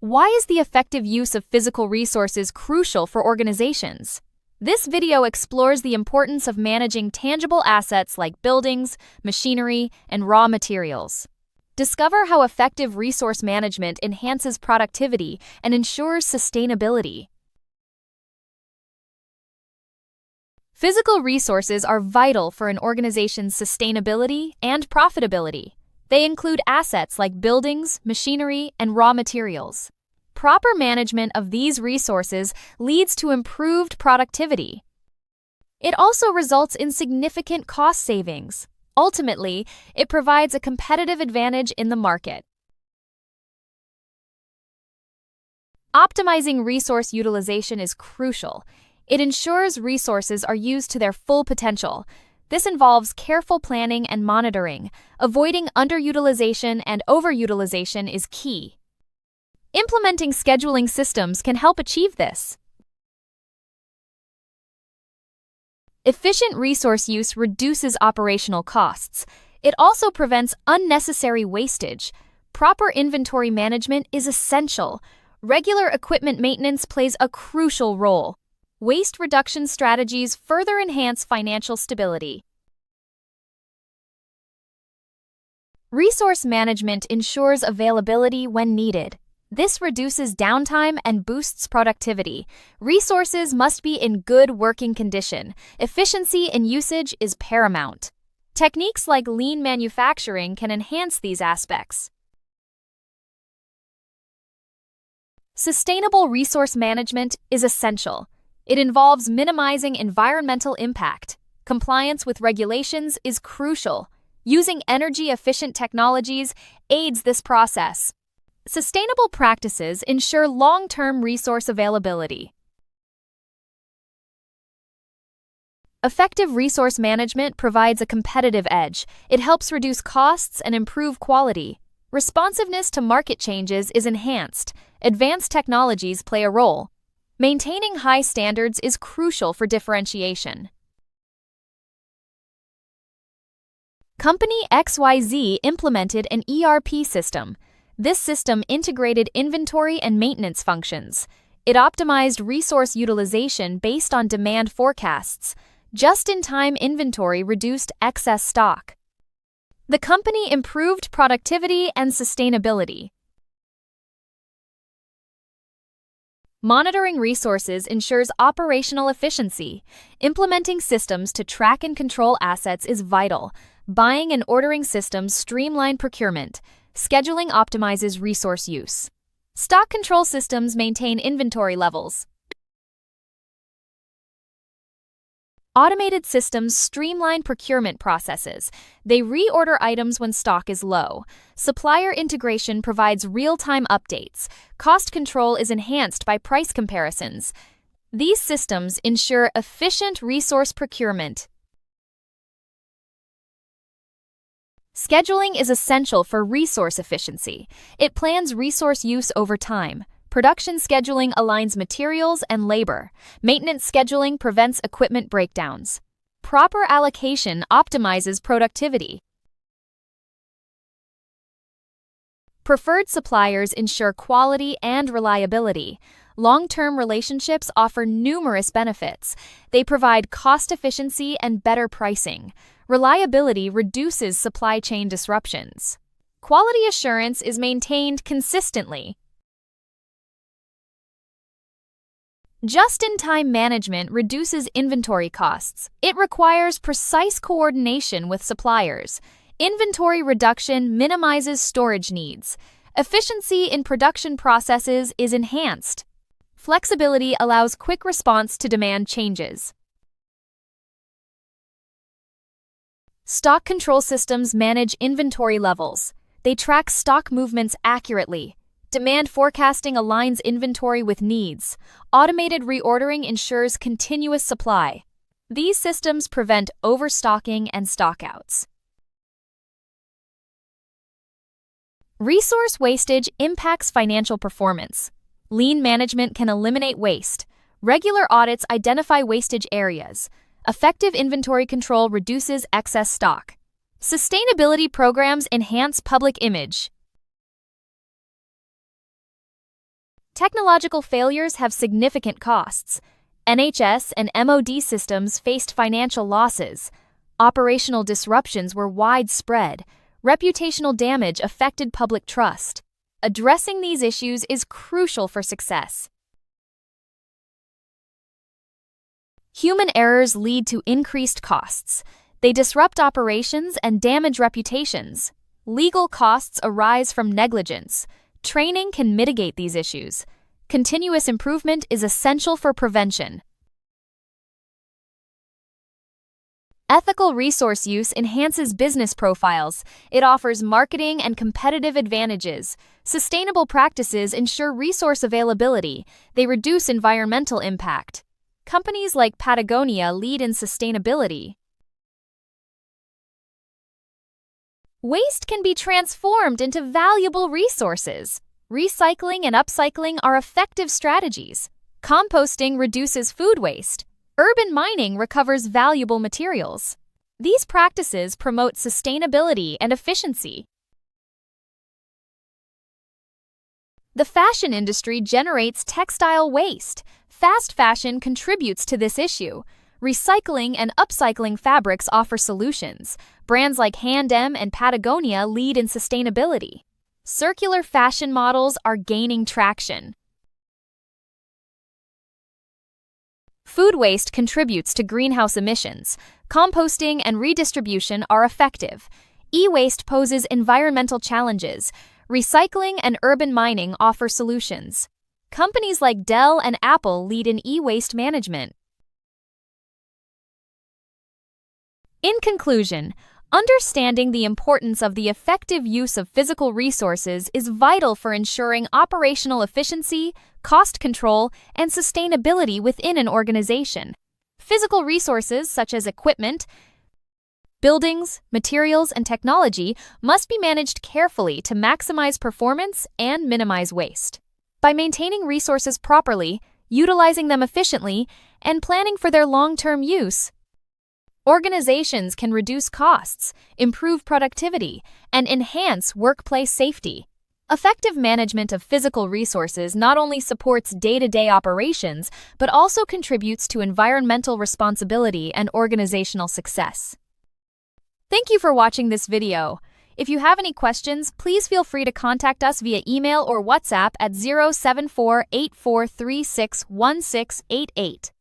Why is the effective use of physical resources crucial for organizations? This video explores the importance of managing tangible assets like buildings, machinery, and raw materials. Discover how effective resource management enhances productivity and ensures sustainability. Physical resources are vital for an organization's sustainability and profitability. They include assets like buildings, machinery, and raw materials. Proper management of these resources leads to improved productivity. It also results in significant cost savings. Ultimately, it provides a competitive advantage in the market. Optimizing resource utilization is crucial. It ensures resources are used to their full potential. This involves careful planning and monitoring. Avoiding underutilization and overutilization is key. Implementing scheduling systems can help achieve this. Efficient resource use reduces operational costs. It also prevents unnecessary wastage. Proper inventory management is essential. Regular equipment maintenance plays a crucial role. Waste reduction strategies further enhance financial stability. Resource management ensures availability when needed. This reduces downtime and boosts productivity. Resources must be in good working condition. Efficiency in usage is paramount. Techniques like lean manufacturing can enhance these aspects. Sustainable resource management is essential. It involves minimizing environmental impact. Compliance with regulations is crucial. Using energy-efficient technologies aids this process. Sustainable practices ensure long-term resource availability. Effective resource management provides a competitive edge. It helps reduce costs and improve quality. Responsiveness to market changes is enhanced. Advanced technologies play a role. Maintaining high standards is crucial for differentiation. Company XYZ implemented an ERP system. This system integrated inventory and maintenance functions. It optimized resource utilization based on demand forecasts. Just-in-time inventory reduced excess stock. The company improved productivity and sustainability. Monitoring resources ensures operational efficiency. Implementing systems to track and control assets is vital. Buying and ordering systems streamline procurement. Scheduling optimizes resource use. Stock control systems maintain inventory levels. Automated systems streamline procurement processes. They reorder items when stock is low. Supplier integration provides real-time updates. Cost control is enhanced by price comparisons. These systems ensure efficient resource procurement. Scheduling is essential for resource efficiency. It plans resource use over time. Production scheduling aligns materials and labor. Maintenance scheduling prevents equipment breakdowns. Proper allocation optimizes productivity. Preferred suppliers ensure quality and reliability. Long-term relationships offer numerous benefits. They provide cost efficiency and better pricing. Reliability reduces supply chain disruptions. Quality assurance is maintained consistently. Just-in-time management reduces inventory costs. It requires precise coordination with suppliers. Inventory reduction minimizes storage needs. Efficiency in production processes is enhanced. Flexibility allows quick response to demand changes. Stock control systems manage inventory levels. They track stock movements accurately. Demand forecasting aligns inventory with needs. Automated reordering ensures continuous supply. These systems prevent overstocking and stockouts. Resource wastage impacts financial performance. Lean management can eliminate waste. Regular audits identify wastage areas. Effective inventory control reduces excess stock. Sustainability programs enhance public image. Technological failures have significant costs. NHS and MOD systems faced financial losses. Operational disruptions were widespread. Reputational damage affected public trust. Addressing these issues is crucial for success. Human errors lead to increased costs. They disrupt operations and damage reputations. Legal costs arise from negligence. Training can mitigate these issues. Continuous improvement is essential for prevention. Ethical resource use enhances business profiles. It offers marketing and competitive advantages. Sustainable practices ensure resource availability. They reduce environmental impact. Companies like Patagonia lead in sustainability. Waste can be transformed into valuable resources. Recycling and upcycling are effective strategies. Composting reduces food waste. Urban mining recovers valuable materials. These practices promote sustainability and efficiency. The fashion industry generates textile waste. Fast fashion contributes to this issue. Recycling and upcycling fabrics offer solutions. Brands like H&M and Patagonia lead in sustainability. Circular fashion models are gaining traction. Food waste contributes to greenhouse emissions. Composting and redistribution are effective. E-waste poses environmental challenges. Recycling and urban mining offer solutions. Companies like Dell and Apple lead in e-waste management. In conclusion, understanding the importance of the effective use of physical resources is vital for ensuring operational efficiency, cost control, and sustainability within an organization. Physical resources such as equipment, buildings, materials, and technology must be managed carefully to maximize performance and minimize waste. By maintaining resources properly, utilizing them efficiently, and planning for their long-term use, organizations can reduce costs, improve productivity, and enhance workplace safety. Effective management of physical resources not only supports day-to-day operations, but also contributes to environmental responsibility and organizational success. Thank you for watching this video. If you have any questions, please feel free to contact us via email or WhatsApp at 074-8436-1688.